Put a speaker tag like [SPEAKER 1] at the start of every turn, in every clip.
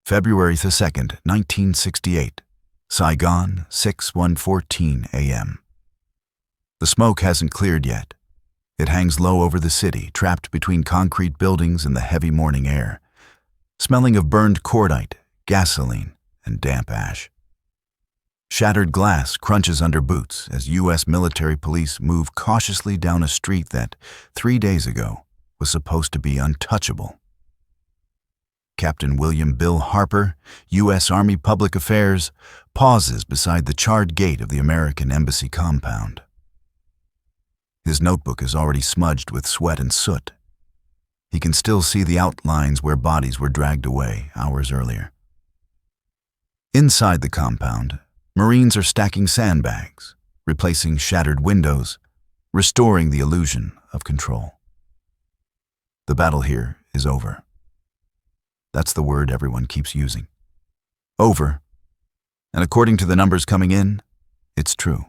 [SPEAKER 1] February the 2nd, 1968. Saigon, 6:14 a.m. The smoke hasn't cleared yet. It hangs low over the city, trapped between concrete buildings in the heavy morning air, smelling of burned cordite, gasoline, and damp ash. Shattered glass crunches under boots as U.S. military police move cautiously down a street that, 3 days ago, was supposed to be untouchable. Captain William Bill Harper, U.S. Army Public Affairs, pauses beside the charred gate of the American Embassy compound. His notebook is already smudged with sweat and soot. He can still see the outlines where bodies were dragged away hours earlier. Inside the compound, Marines are stacking sandbags, replacing shattered windows, restoring the illusion of control. The battle here is over. That's the word everyone keeps using. Over. And according to the numbers coming in, it's true.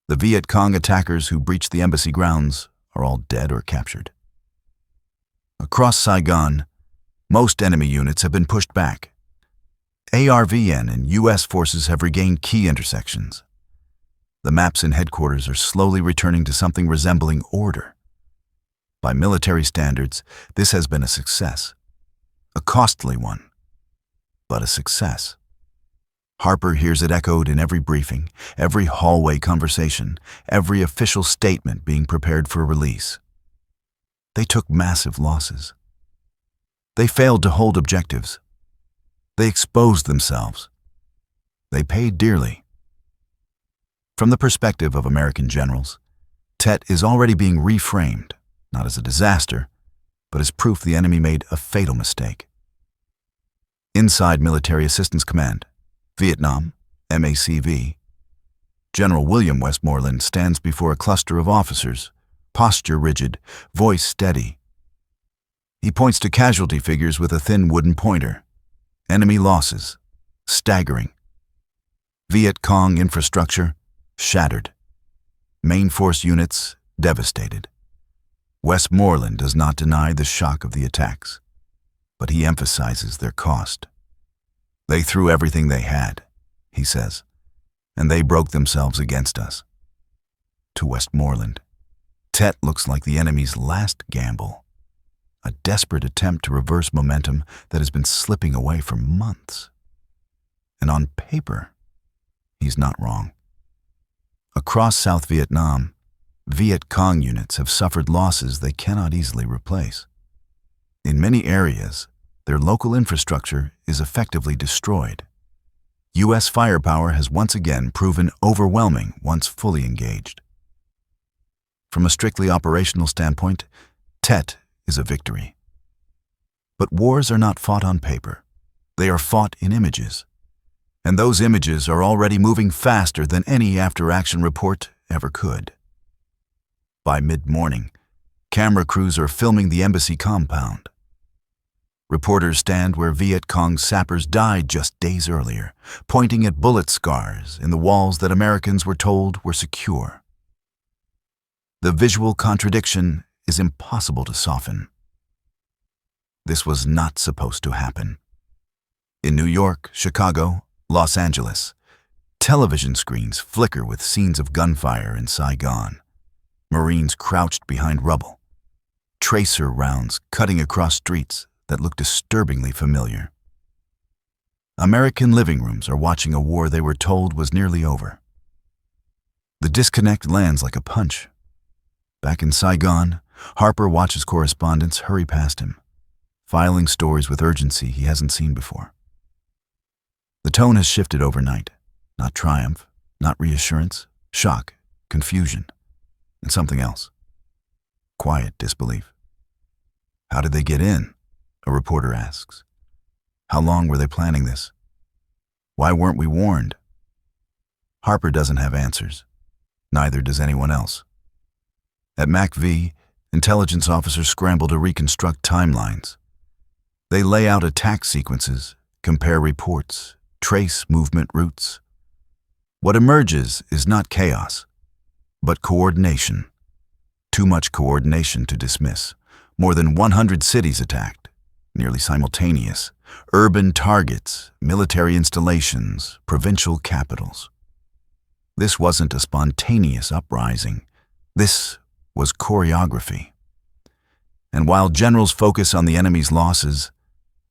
[SPEAKER 1] The Viet Cong attackers who breached the embassy grounds are all dead or captured. Across Saigon, most enemy units have been pushed back. ARVN and U.S. forces have regained key intersections. The maps in headquarters are slowly returning to something resembling order. By military standards, this has been a success. A costly one, but a success. Harper hears it echoed in every briefing, every hallway conversation, every official statement being prepared for release. They took massive losses. They failed to hold objectives. They exposed themselves. They paid dearly. From the perspective of American generals, Tet is already being reframed, not as a disaster, but as proof the enemy made a fatal mistake. Inside Military Assistance Command, Vietnam, MACV, General William Westmoreland stands before a cluster of officers, posture rigid, voice steady. He points to casualty figures with a thin wooden pointer. Enemy losses, staggering. Viet Cong infrastructure, shattered. Main force units, devastated. Westmoreland does not deny the shock of the attacks, but he emphasizes their cost. They threw everything they had, he says, and they broke themselves against us. To Westmoreland, Tet looks like the enemy's last gamble, a desperate attempt to reverse momentum that has been slipping away for months. And on paper, he's not wrong. Across South Vietnam, Viet Cong units have suffered losses they cannot easily replace. In many areas, their local infrastructure is effectively destroyed. U.S. firepower has once again proven overwhelming once fully engaged. From a strictly operational standpoint, Tet is a victory. But wars are not fought on paper. They are fought in images. And those images are already moving faster than any after-action report ever could. By mid-morning, camera crews are filming the embassy compound. Reporters stand where Viet Cong sappers died just days earlier, pointing at bullet scars in the walls that Americans were told were secure. The visual contradiction is impossible to soften. This was not supposed to happen. In New York, Chicago, Los Angeles, television screens flicker with scenes of gunfire in Saigon. Marines crouched behind rubble. Tracer rounds cutting across streets that look disturbingly familiar. American living rooms are watching a war they were told was nearly over. The disconnect lands like a punch. Back in Saigon, Harper watches correspondents hurry past him, filing stories with urgency he hasn't seen before. The tone has shifted overnight. Not triumph, not reassurance, shock, confusion, and something else. Quiet disbelief. How did they get in? A reporter asks. How long were they planning this? Why weren't we warned? Harper doesn't have answers. Neither does anyone else. At MACV, intelligence officers scramble to reconstruct timelines. They lay out attack sequences, compare reports, trace movement routes. What emerges is not chaos, but coordination. Too much coordination to dismiss. More than 100 cities attacked, nearly simultaneous, urban targets, military installations, provincial capitals. This wasn't a spontaneous uprising. This was choreography. And while generals focus on the enemy's losses,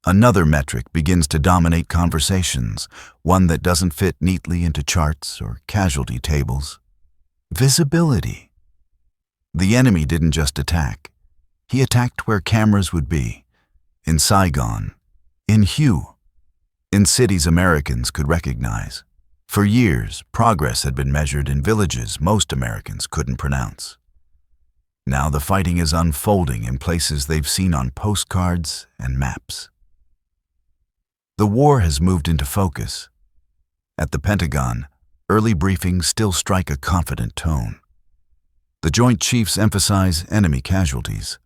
[SPEAKER 1] another metric begins to dominate conversations, one that doesn't fit neatly into charts or casualty tables. Visibility. The enemy didn't just attack. He attacked where cameras would be, in Saigon, in Huế, in cities Americans could recognize. For years, progress had been measured in villages most Americans couldn't pronounce. Now the fighting is unfolding in places they've seen on postcards and maps. The war has moved into focus. At the Pentagon, early briefings still strike a confident tone. The Joint Chiefs emphasize enemy casualties.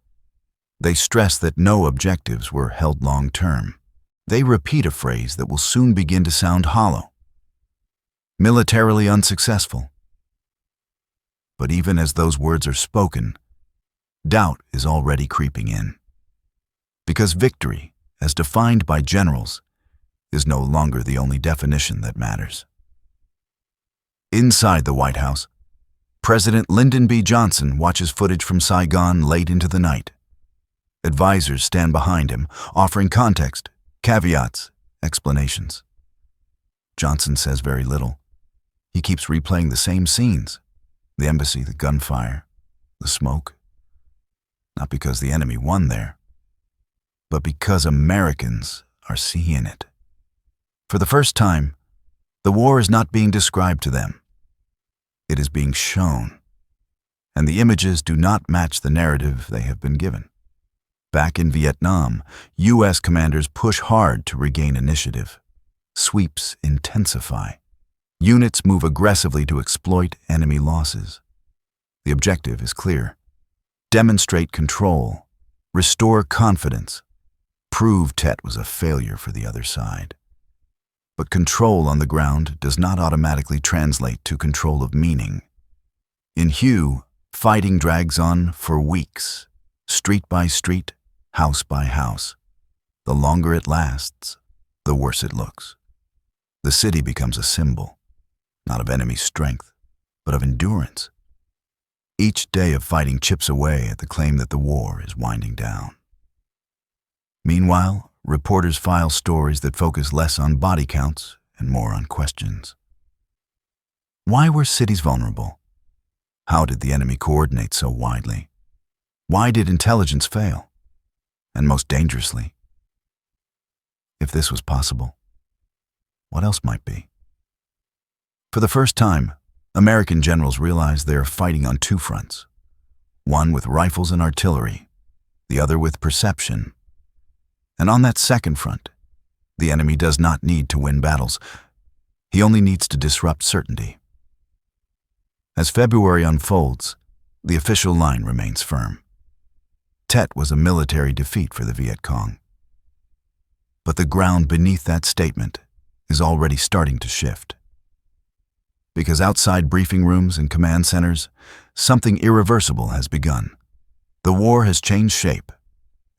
[SPEAKER 1] They stress that no objectives were held long-term. They repeat a phrase that will soon begin to sound hollow. Militarily unsuccessful. But even as those words are spoken, doubt is already creeping in. Because victory, as defined by generals, is no longer the only definition that matters. Inside the White House, President Lyndon B. Johnson watches footage from Saigon late into the night. Advisors stand behind him, offering context, caveats, explanations. Johnson says very little. He keeps replaying the same scenes: the embassy, the gunfire, the smoke. Not because the enemy won there, but because Americans are seeing it. For the first time, the war is not being described to them. It is being shown, and the images do not match the narrative they have been given. Back in Vietnam, U.S. commanders push hard to regain initiative. Sweeps intensify. Units move aggressively to exploit enemy losses. The objective is clear: demonstrate control, restore confidence, prove Tet was a failure for the other side. But control on the ground does not automatically translate to control of meaning. In Huế, fighting drags on for weeks, street by street, house by house. The longer it lasts, the worse it looks. The city becomes a symbol, not of enemy strength, but of endurance. Each day of fighting chips away at the claim that the war is winding down. Meanwhile, reporters file stories that focus less on body counts and more on questions. Why were cities vulnerable? How did the enemy coordinate so widely? Why did intelligence fail? And most dangerously, if this was possible, what else might be? For the first time, American generals realize they are fighting on two fronts, one with rifles and artillery, the other with perception. And on that second front, the enemy does not need to win battles. He only needs to disrupt certainty. As February unfolds, the official line remains firm. Tet was a military defeat for the Viet Cong. But the ground beneath that statement is already starting to shift. Because outside briefing rooms and command centers, something irreversible has begun. The war has changed shape,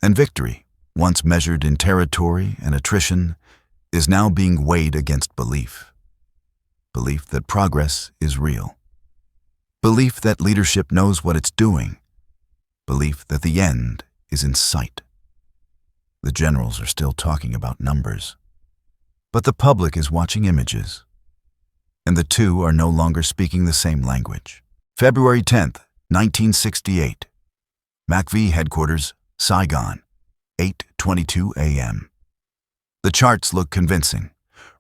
[SPEAKER 1] and victory, once measured in territory and attrition, is now being weighed against belief. Belief that progress is real. Belief that leadership knows what it's doing. Belief that the end is in sight. The generals are still talking about numbers, but the public is watching images, and the two are no longer speaking the same language. February 10th, 1968. MACV headquarters, Saigon, 8:22 a.m. The charts look convincing.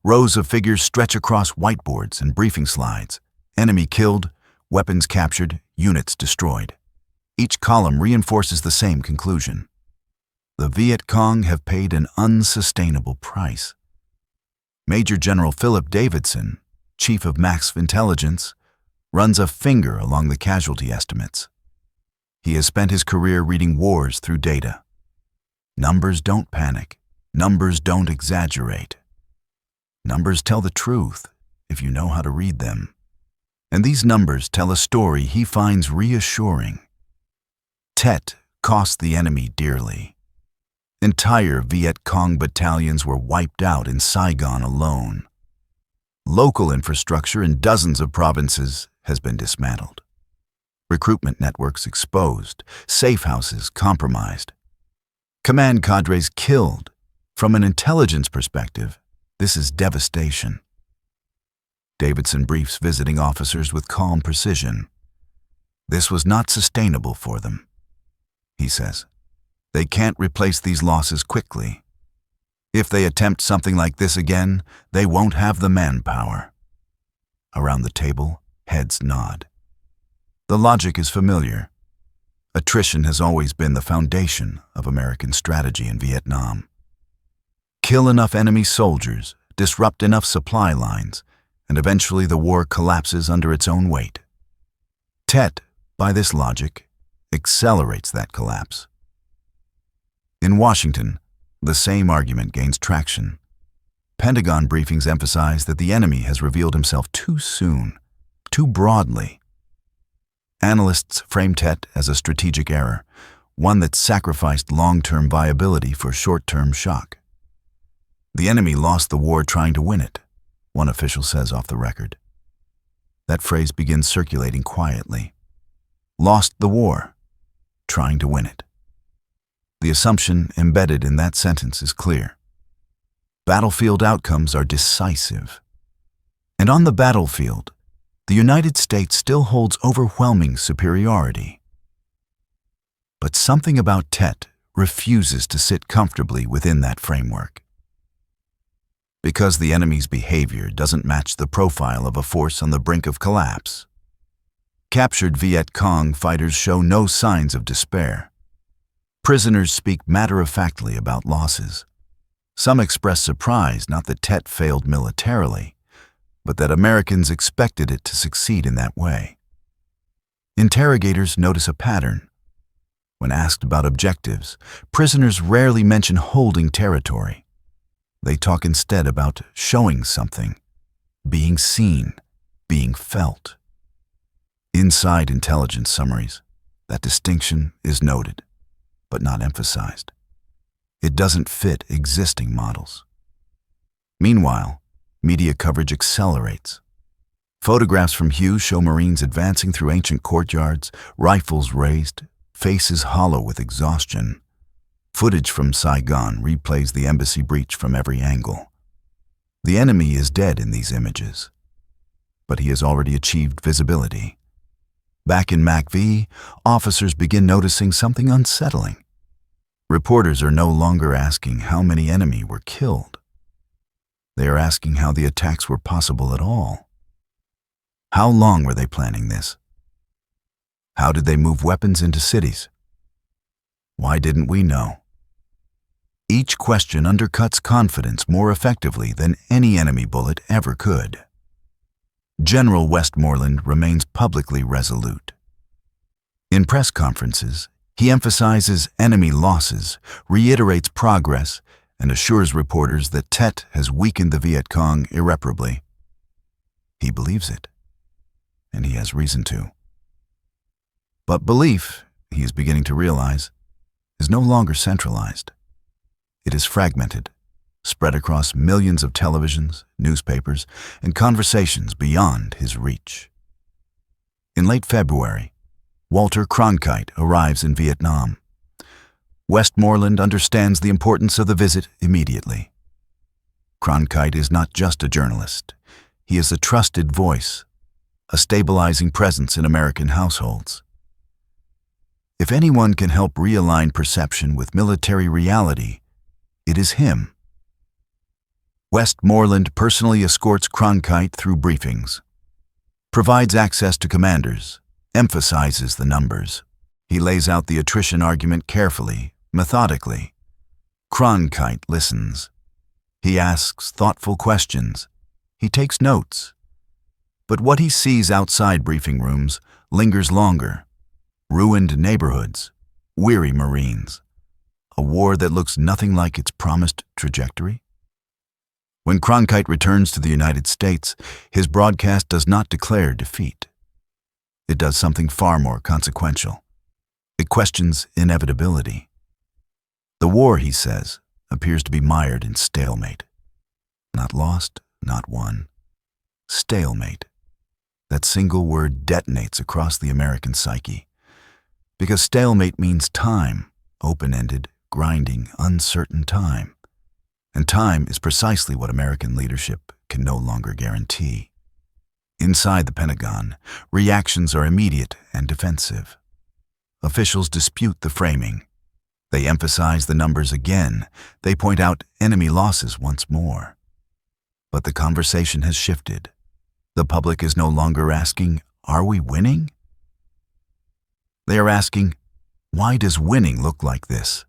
[SPEAKER 1] Rows of figures stretch across whiteboards and briefing slides. Enemy killed, weapons captured, units destroyed. Each column reinforces the same conclusion. The Viet Cong have paid an unsustainable price. Major General Philip Davidson, Chief of MACV Intelligence, runs a finger along the casualty estimates. He has spent his career reading wars through data. Numbers don't panic. Numbers don't exaggerate. Numbers tell the truth if you know how to read them. And these numbers tell a story he finds reassuring. Tet cost the enemy dearly. Entire Viet Cong battalions were wiped out in Saigon alone. Local infrastructure in dozens of provinces has been dismantled. Recruitment networks exposed, safe houses compromised. Command cadres killed. From an intelligence perspective, this is devastation. Davidson briefs visiting officers with calm precision. This was not sustainable for them, he says. They can't replace these losses quickly. If they attempt something like this again, they won't have the manpower. Around the table, heads nod. The logic is familiar. Attrition has always been the foundation of American strategy in Vietnam. Kill enough enemy soldiers, disrupt enough supply lines, and eventually the war collapses under its own weight. Tet, by this logic, accelerates that collapse. In Washington, the same argument gains traction. Pentagon briefings emphasize that the enemy has revealed himself too soon, too broadly. Analysts frame Tet as a strategic error, one that sacrificed long-term viability for short-term shock. The enemy lost the war trying to win it, one official says off the record. That phrase begins circulating quietly. Lost the war, trying to win it. The assumption embedded in that sentence is clear. Battlefield outcomes are decisive. And on the battlefield, the United States still holds overwhelming superiority. But something about Tet refuses to sit comfortably within that framework. Because the enemy's behavior doesn't match the profile of a force on the brink of collapse. Captured Viet Cong fighters show no signs of despair. Prisoners speak matter-of-factly about losses. Some express surprise not that Tet failed militarily, but that Americans expected it to succeed in that way. Interrogators notice a pattern. When asked about objectives, prisoners rarely mention holding territory. They talk instead about showing something, being seen, being felt. Inside intelligence summaries, that distinction is noted, but not emphasized. It doesn't fit existing models. Meanwhile, media coverage accelerates. Photographs from Hue show Marines advancing through ancient courtyards, rifles raised, faces hollow with exhaustion. Footage from Saigon replays the embassy breach from every angle. The enemy is dead in these images, but he has already achieved visibility. Back in MACV, officers begin noticing something unsettling. Reporters are no longer asking how many enemy were killed. They are asking how the attacks were possible at all. How long were they planning this? How did they move weapons into cities? Why didn't we know? Each question undercuts confidence more effectively than any enemy bullet ever could. General Westmoreland remains publicly resolute. In press conferences, he emphasizes enemy losses, reiterates progress, and assures reporters that Tet has weakened the Viet Cong irreparably. He believes it, and he has reason to. But belief, he is beginning to realize, is no longer centralized. It is fragmented, spread across millions of televisions, newspapers, and conversations beyond his reach. In late February, Walter Cronkite arrives in Vietnam. Westmoreland understands the importance of the visit immediately. Cronkite is not just a journalist. He is a trusted voice, a stabilizing presence in American households. If anyone can help realign perception with military reality, it is him. Westmoreland personally escorts Cronkite through briefings, provides access to commanders, emphasizes the numbers. He lays out the attrition argument carefully, methodically. Cronkite listens. He asks thoughtful questions. He takes notes. But what he sees outside briefing rooms lingers longer. Ruined neighborhoods, weary Marines, a war that looks nothing like its promised trajectory. When Cronkite returns to the United States, his broadcast does not declare defeat. It does something far more consequential. It questions inevitability. The war, he says, appears to be mired in stalemate. Not lost, not won. Stalemate. That single word detonates across the American psyche. Because stalemate means time, open-ended, grinding, uncertain time. And time is precisely what American leadership can no longer guarantee. Inside the Pentagon, reactions are immediate and defensive. Officials dispute the framing. They emphasize the numbers again. They point out enemy losses once more. But the conversation has shifted. The public is no longer asking, "Are we winning?" They are asking, "Why does winning look like this?"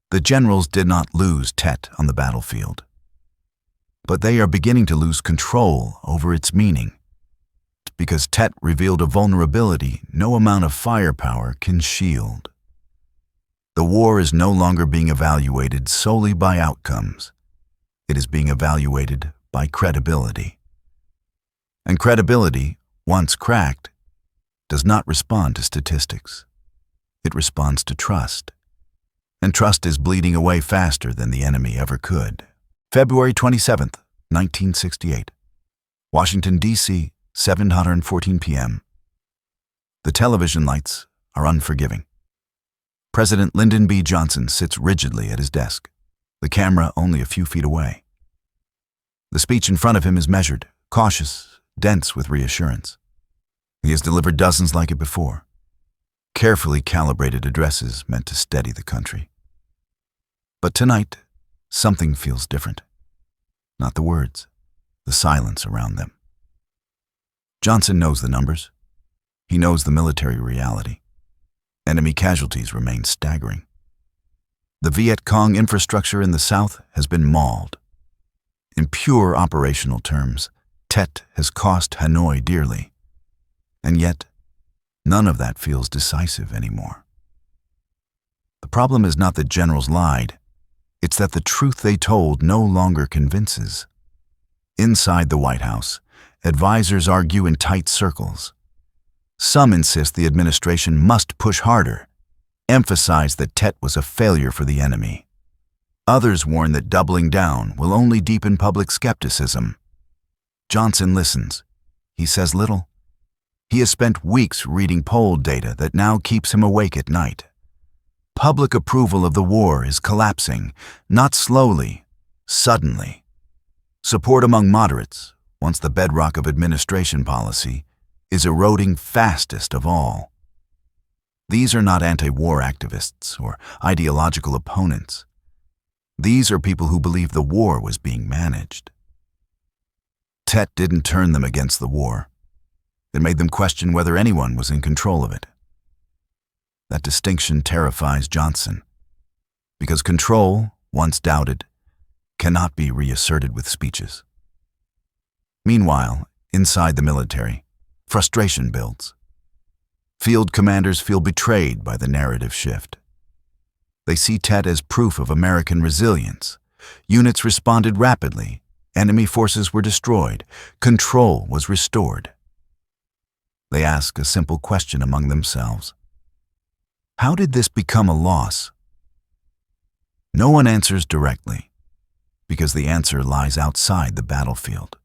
[SPEAKER 1] The generals did not lose Tet on the battlefield, but they are beginning to lose control over its meaning, because Tet revealed a vulnerability no amount of firepower can shield. The war is no longer being evaluated solely by outcomes. It is being evaluated by credibility. And credibility, once cracked, does not respond to statistics. It responds to trust. And trust is bleeding away faster than the enemy ever could. February 27th, 1968. Washington, D.C., 7:14 p.m. The television lights are unforgiving. President Lyndon B. Johnson sits rigidly at his desk, the camera only a few feet away. The speech in front of him is measured, cautious, dense with reassurance. He has delivered dozens like it before, carefully calibrated addresses meant to steady the country. But tonight, something feels different. Not the words, the silence around them. Johnson knows the numbers. He knows the military reality. Enemy casualties remain staggering. The Viet Cong infrastructure in the South has been mauled. In pure operational terms, Tet has cost Hanoi dearly. And yet, none of that feels decisive anymore. The problem is not that generals lied. It's that the truth they told no longer convinces. Inside the White House, advisors argue in tight circles. Some insist the administration must push harder, emphasize that Tet was a failure for the enemy. Others warn that doubling down will only deepen public skepticism. Johnson listens. He says little. He has spent weeks reading poll data that now keeps him awake at night. Public approval of the war is collapsing, not slowly, suddenly. Support among moderates, once the bedrock of administration policy, is eroding fastest of all. These are not anti-war activists or ideological opponents. These are people who believe the war was being managed. Tet didn't turn them against the war. It made them question whether anyone was in control of it. That distinction terrifies Johnson, because control, once doubted, cannot be reasserted with speeches. Meanwhile, inside the military, frustration builds. Field commanders feel betrayed by the narrative shift. They see Tet as proof of American resilience. Units responded rapidly. Enemy forces were destroyed. Control was restored. They ask a simple question among themselves. How did this become a loss? No one answers directly, because the answer lies outside the battlefield.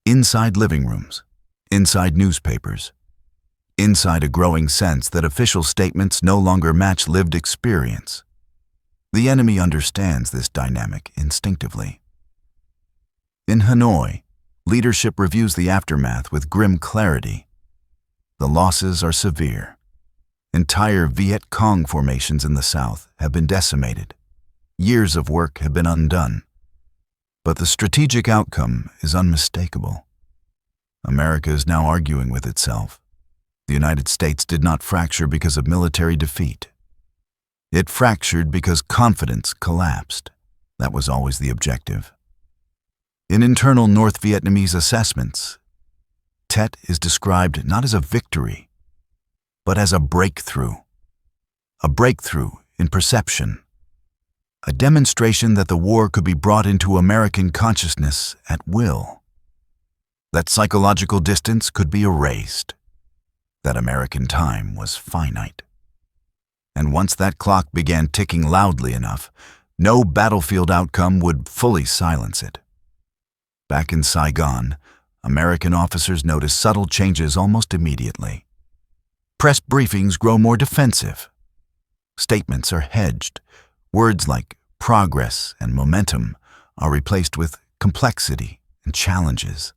[SPEAKER 1] Inside living rooms, inside newspapers, inside a growing sense that official statements no longer match lived experience. The enemy understands this dynamic instinctively. In Hanoi, leadership reviews the aftermath with grim clarity. The losses are severe. Entire Viet Cong formations in the South have been decimated. Years of work have been undone. But the strategic outcome is unmistakable. America is now arguing with itself. The United States did not fracture because of military defeat. It fractured because confidence collapsed. That was always the objective. In internal North Vietnamese assessments, Tet is described not as a victory, but as a breakthrough. A breakthrough in perception. A demonstration that the war could be brought into American consciousness at will. That psychological distance could be erased. That American time was finite. And once that clock began ticking loudly enough, no battlefield outcome would fully silence it. Back in Saigon, American officers noticed subtle changes almost immediately. Press briefings grow more defensive. Statements are hedged. Words like progress and momentum are replaced with complexity and challenges.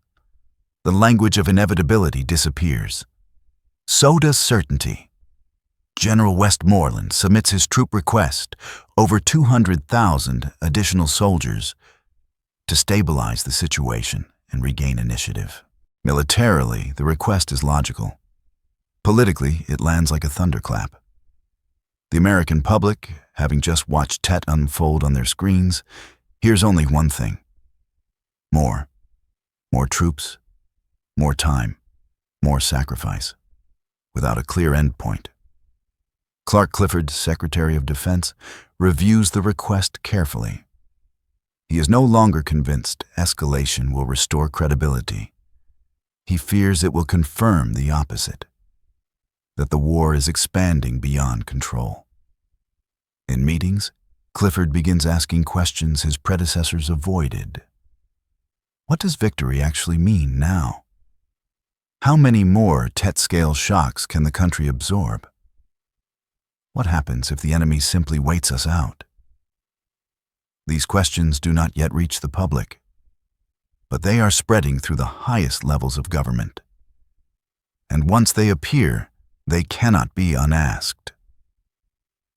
[SPEAKER 1] The language of inevitability disappears. So does certainty. General Westmoreland submits his troop request, over 200,000 additional soldiers, to stabilize the situation and regain initiative. Militarily, the request is logical. Politically, it lands like a thunderclap. The American public, having just watched Tet unfold on their screens, hears only one thing. More. More troops, more time, more sacrifice, without a clear endpoint. Clark Clifford, Secretary of Defense, reviews the request carefully. He is no longer convinced escalation will restore credibility. He fears it will confirm the opposite, that the war is expanding beyond control. In meetings, Clifford begins asking questions his predecessors avoided. What does victory actually mean now? How many more Tet-scale shocks can the country absorb? What happens if the enemy simply waits us out? These questions do not yet reach the public, but they are spreading through the highest levels of government. And once they appear, they cannot be unasked.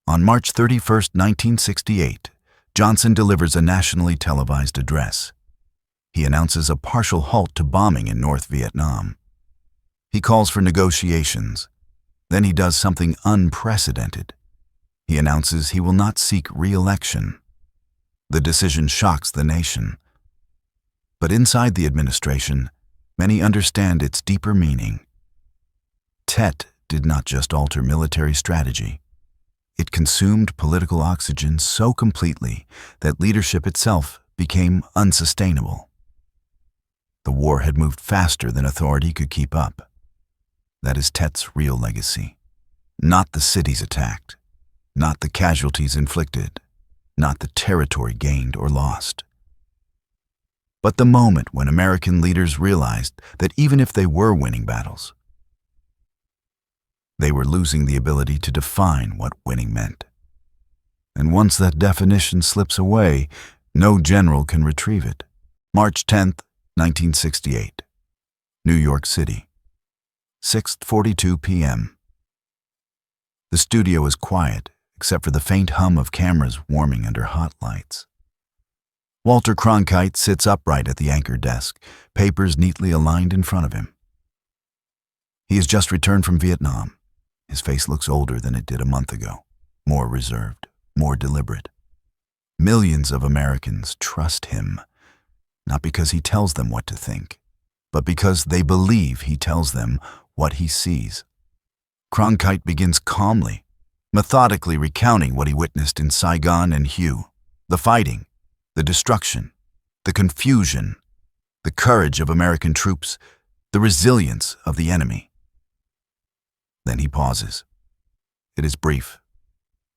[SPEAKER 1] On March 31, 1968, Johnson delivers a nationally televised address. He announces a partial halt to bombing in North Vietnam. He calls for negotiations. Then he does something unprecedented. He announces he will not seek re-election. The decision shocks the nation. But inside the administration, many understand its deeper meaning. Tet did not just alter military strategy. It consumed political oxygen so completely that leadership itself became unsustainable. The war had moved faster than authority could keep up. That is Tet's real legacy. Not the cities attacked, not the casualties inflicted, not the territory gained or lost. But the moment when American leaders realized that even if they were winning battles, they were losing the ability to define what winning meant. And once that definition slips away, no general can retrieve it. March 10th, 1968, New York City, 6:42 p.m. The studio is quiet, except for the faint hum of cameras warming under hot lights. Walter Cronkite sits upright at the anchor desk, papers neatly aligned in front of him. He has just returned from Vietnam. His face looks older than it did a month ago, more reserved, more deliberate. Millions of Americans trust him, not because he tells them what to think, but because they believe he tells them what he sees. Cronkite begins calmly, methodically recounting what he witnessed in Saigon and Huế, the fighting, the destruction, the confusion, the courage of American troops, the resilience of the enemy. Then he pauses. It is brief,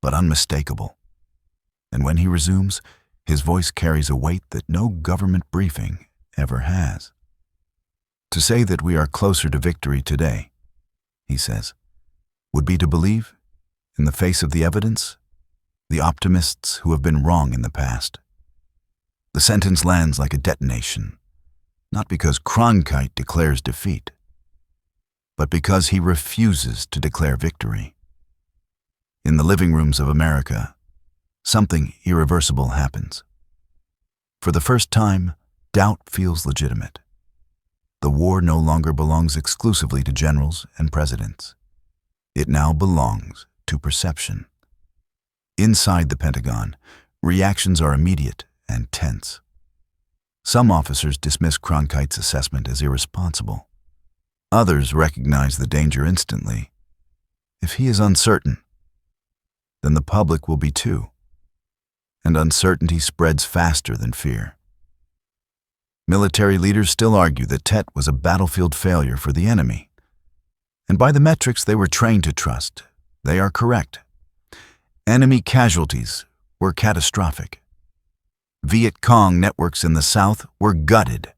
[SPEAKER 1] but unmistakable. And when he resumes, his voice carries a weight that no government briefing ever has. To say that we are closer to victory today, he says, would be to believe, in the face of the evidence, the optimists who have been wrong in the past. The sentence lands like a detonation, not because Cronkite declares defeat, but because he refuses to declare victory. In the living rooms of America, something irreversible happens. For the first time, doubt feels legitimate. The war no longer belongs exclusively to generals and presidents. It now belongs to perception. Inside the Pentagon, reactions are immediate and tense. Some officers dismiss Cronkite's assessment as irresponsible. Others recognize the danger instantly. If he is uncertain, then the public will be too. And uncertainty spreads faster than fear. Military leaders still argue that Tet was a battlefield failure for the enemy. And by the metrics they were trained to trust, they are correct. Enemy casualties were catastrophic. Viet Cong networks in the South were gutted.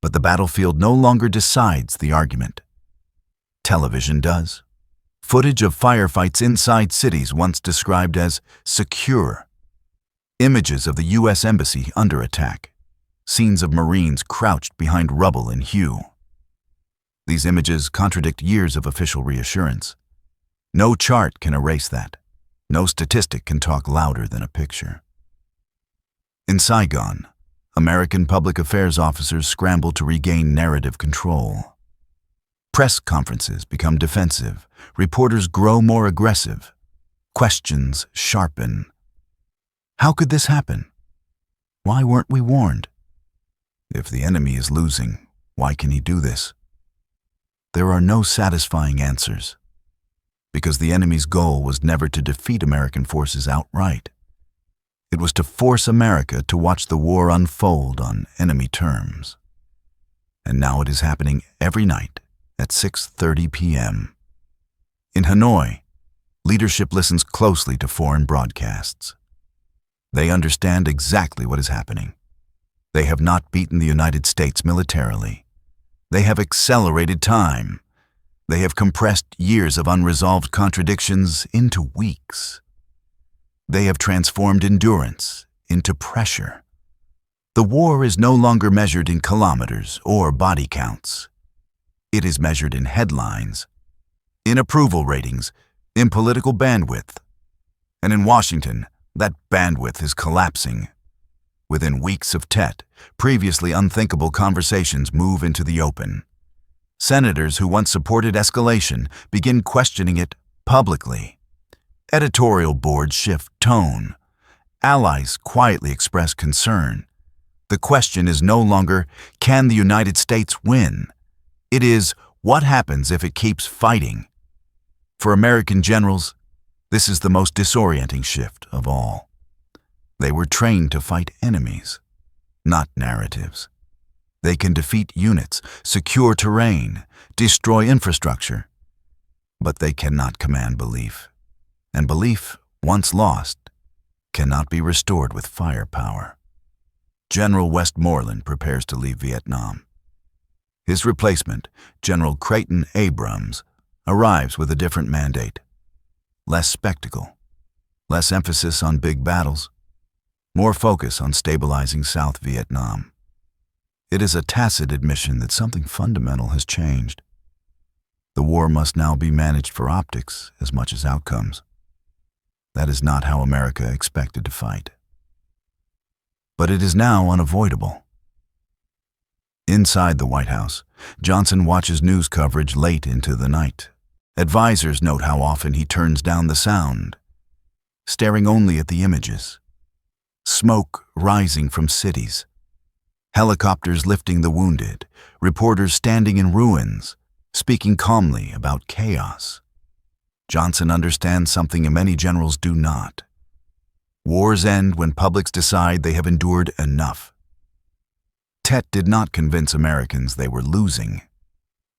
[SPEAKER 1] But the battlefield no longer decides the argument. Television does. Footage of firefights inside cities once described as secure. Images of the U.S. Embassy under attack. Scenes of Marines crouched behind rubble and hue. These images contradict years of official reassurance. No chart can erase that. No statistic can talk louder than a picture. In Saigon, American public affairs officers scramble to regain narrative control. Press conferences become defensive. Reporters grow more aggressive. Questions sharpen. How could this happen? Why weren't we warned? If the enemy is losing, why can he do this? There are no satisfying answers, because the enemy's goal was never to defeat American forces outright. It was to force America to watch the war unfold on enemy terms. And now it is happening every night at 6:30 p.m. In Hanoi, leadership listens closely to foreign broadcasts. They understand exactly what is happening. They have not beaten the United States militarily. They have accelerated time. They have compressed years of unresolved contradictions into weeks. They have transformed endurance into pressure. The war is no longer measured in kilometers or body counts. It is measured in headlines, in approval ratings, in political bandwidth. And in Washington, that bandwidth is collapsing. Within weeks of Tet, previously unthinkable conversations move into the open. Senators who once supported escalation begin questioning it publicly. Editorial boards shift tone. Allies quietly express concern. The question is no longer, can the United States win? It is, what happens if it keeps fighting? For American generals, this is the most disorienting shift of all. They were trained to fight enemies, not narratives. They can defeat units, secure terrain, destroy infrastructure. But they cannot command belief. And belief, once lost, cannot be restored with firepower. General Westmoreland prepares to leave Vietnam. His replacement, General Creighton Abrams, arrives with a different mandate. Less spectacle, less emphasis on big battles, more focus on stabilizing South Vietnam. It is a tacit admission that something fundamental has changed. The war must now be managed for optics as much as outcomes. That is not how America expected to fight. But it is now unavoidable. Inside the White House, Johnson watches news coverage late into the night. Advisors note how often he turns down the sound, staring only at the images. Smoke rising from cities. Helicopters lifting the wounded. Reporters standing in ruins, speaking calmly about chaos. Johnson understands something many generals do not. Wars end when publics decide they have endured enough. Tet did not convince Americans they were losing.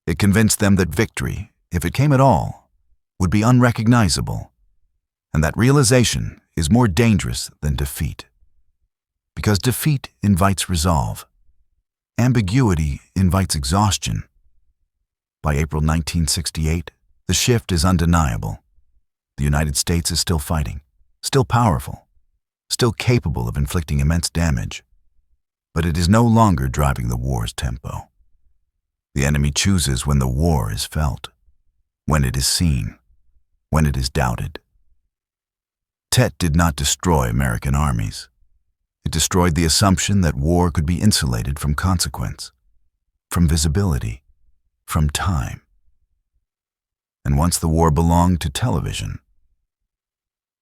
[SPEAKER 1] It convinced them that victory, if it came at all, would be unrecognizable, and that realization is more dangerous than defeat. Because defeat invites resolve. Ambiguity invites exhaustion. By April 1968, the shift is undeniable. The United States is still fighting, still powerful, still capable of inflicting immense damage. But it is no longer driving the war's tempo. The enemy chooses when the war is felt, when it is seen, when it is doubted. Tet did not destroy American armies. It destroyed the assumption that war could be insulated from consequence, from visibility, from time. And once the war belonged to television,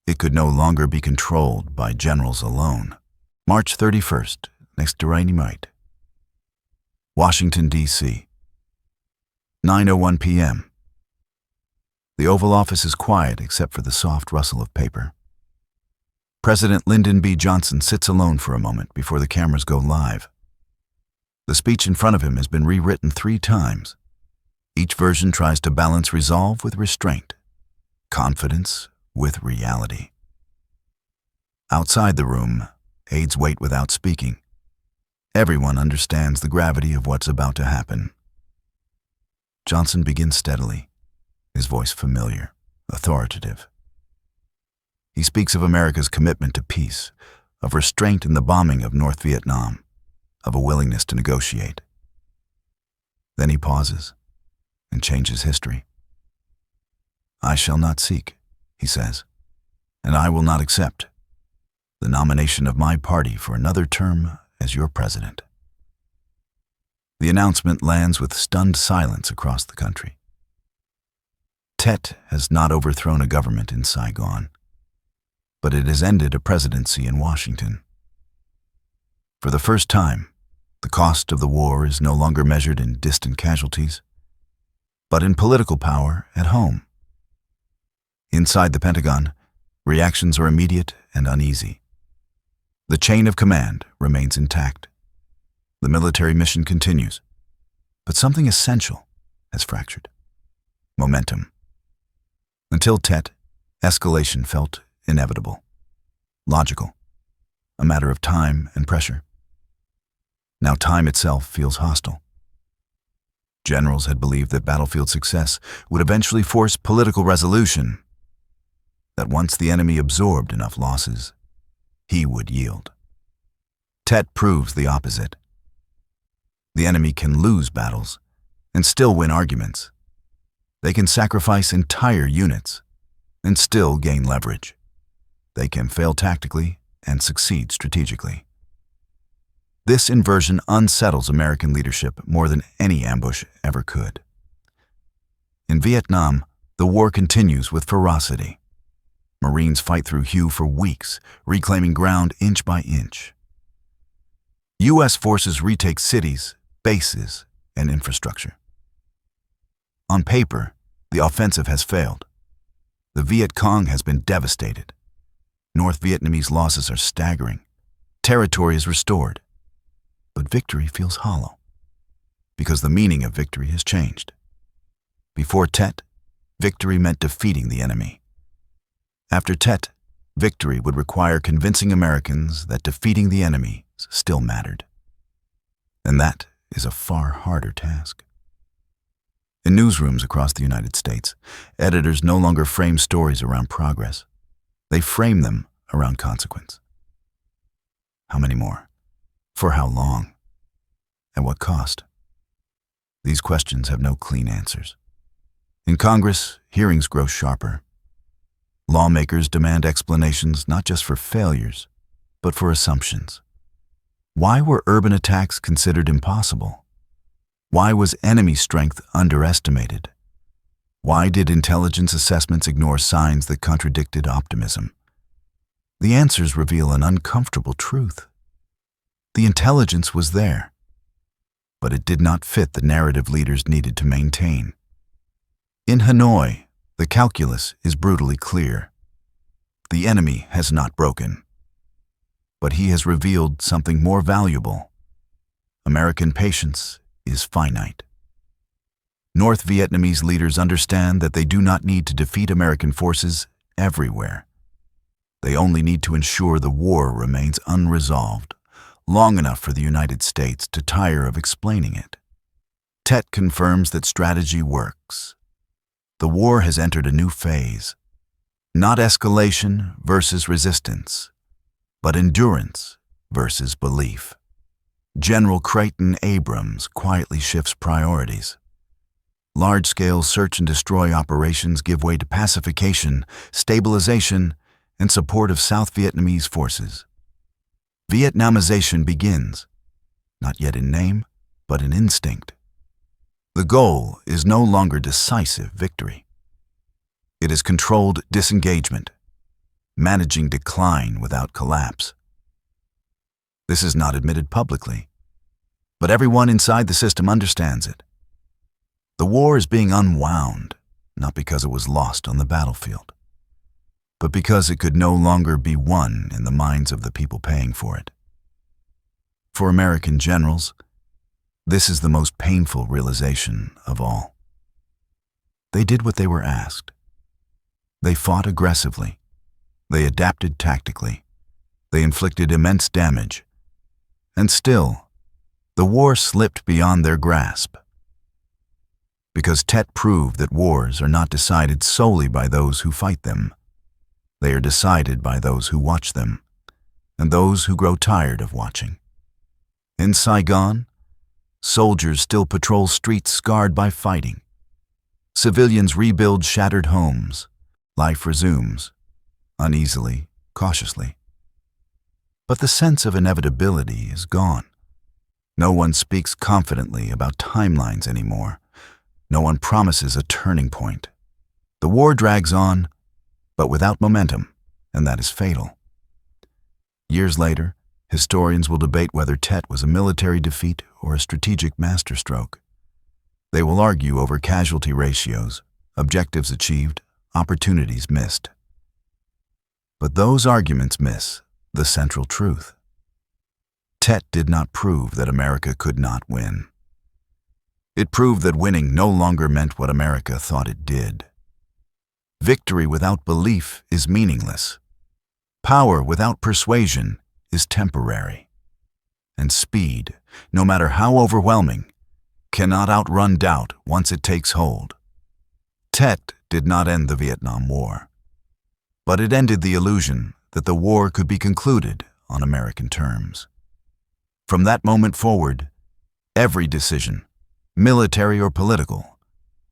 [SPEAKER 1] it could no longer be controlled by generals alone. March 31st, next dynamite. Washington, D.C. 9:01 p.m. The Oval Office is quiet except for the soft rustle of paper. President Lyndon B. Johnson sits alone for a moment before the cameras go live. The speech in front of him has been rewritten 3 times. Each version tries to balance resolve with restraint, confidence with reality. Outside the room, aides wait without speaking. Everyone understands the gravity of what's about to happen. Johnson begins steadily, his voice familiar, authoritative. He speaks of America's commitment to peace, of restraint in the bombing of North Vietnam, of a willingness to negotiate. Then he pauses and changes history. "I shall not seek," he says, "and I will not accept the nomination of my party for another term as your president." The announcement lands with stunned silence across the country. Tet has not overthrown a government in Saigon, but it has ended a presidency in Washington. For the first time, the cost of the war is no longer measured in distant casualties, but in political power at home. Inside the Pentagon, reactions are immediate and uneasy. The chain of command remains intact. The military mission continues, but something essential has fractured: momentum. Until Tet, escalation felt inevitable, logical, a matter of time and pressure. Now time itself feels hostile. Generals had believed that battlefield success would eventually force political resolution, that once the enemy absorbed enough losses, he would yield. Tet proves the opposite. The enemy can lose battles and still win arguments. They can sacrifice entire units and still gain leverage. They can fail tactically and succeed strategically. This inversion unsettles American leadership more than any ambush ever could. In Vietnam, the war continues with ferocity. Marines fight through Hue for weeks, reclaiming ground inch by inch. U.S. forces retake cities, bases, and infrastructure. On paper, the offensive has failed. The Viet Cong has been devastated. North Vietnamese losses are staggering. Territory is restored. But victory feels hollow, because the meaning of victory has changed. Before Tet, victory meant defeating the enemy. After Tet, victory would require convincing Americans that defeating the enemy still mattered. And that is a far harder task. In newsrooms across the United States, editors no longer frame stories around progress. They frame them around consequence. How many more? For how long? At what cost? These questions have no clean answers. In Congress, hearings grow sharper. Lawmakers demand explanations not just for failures, but for assumptions. Why were urban attacks considered impossible? Why was enemy strength underestimated? Why did intelligence assessments ignore signs that contradicted optimism? The answers reveal an uncomfortable truth. The intelligence was there, but it did not fit the narrative leaders needed to maintain. In Hanoi, the calculus is brutally clear. The enemy has not broken, but he has revealed something more valuable. American patience is finite. North Vietnamese leaders understand that they do not need to defeat American forces everywhere. They only need to ensure the war remains unresolved, long enough for the United States to tire of explaining it. Tet confirms that strategy works. The war has entered a new phase. Not escalation versus resistance, but endurance versus belief. General Creighton Abrams quietly shifts priorities. Large-scale search and destroy operations give way to pacification, stabilization, and support of South Vietnamese forces. Vietnamization begins, not yet in name, but in instinct. The goal is no longer decisive victory. It is controlled disengagement, managing decline without collapse. This is not admitted publicly, but everyone inside the system understands it. The war is being unwound, not because it was lost on the battlefield, but because it could no longer be won in the minds of the people paying for it. For American generals, this is the most painful realization of all. They did what they were asked. They fought aggressively. They adapted tactically. They inflicted immense damage. And still, the war slipped beyond their grasp. Because Tet proved that wars are not decided solely by those who fight them. They are decided by those who watch them, and those who grow tired of watching. In Saigon, soldiers still patrol streets scarred by fighting. Civilians rebuild shattered homes. Life resumes, uneasily, cautiously. But the sense of inevitability is gone. No one speaks confidently about timelines anymore. No one promises a turning point. The war drags on, but without momentum, and that is fatal. Years later, historians will debate whether Tet was a military defeat or a strategic masterstroke. They will argue over casualty ratios, objectives achieved, opportunities missed. But those arguments miss the central truth. Tet did not prove that America could not win. It proved that winning no longer meant what America thought it did. Victory without belief is meaningless. Power without persuasion is temporary. And speed, no matter how overwhelming, cannot outrun doubt once it takes hold. Tet did not end the Vietnam War, but it ended the illusion that the war could be concluded on American terms. From that moment forward, every decision, military or political,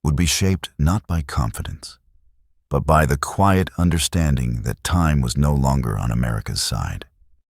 [SPEAKER 1] would be shaped not by confidence, but by the quiet understanding that time was no longer on America's side.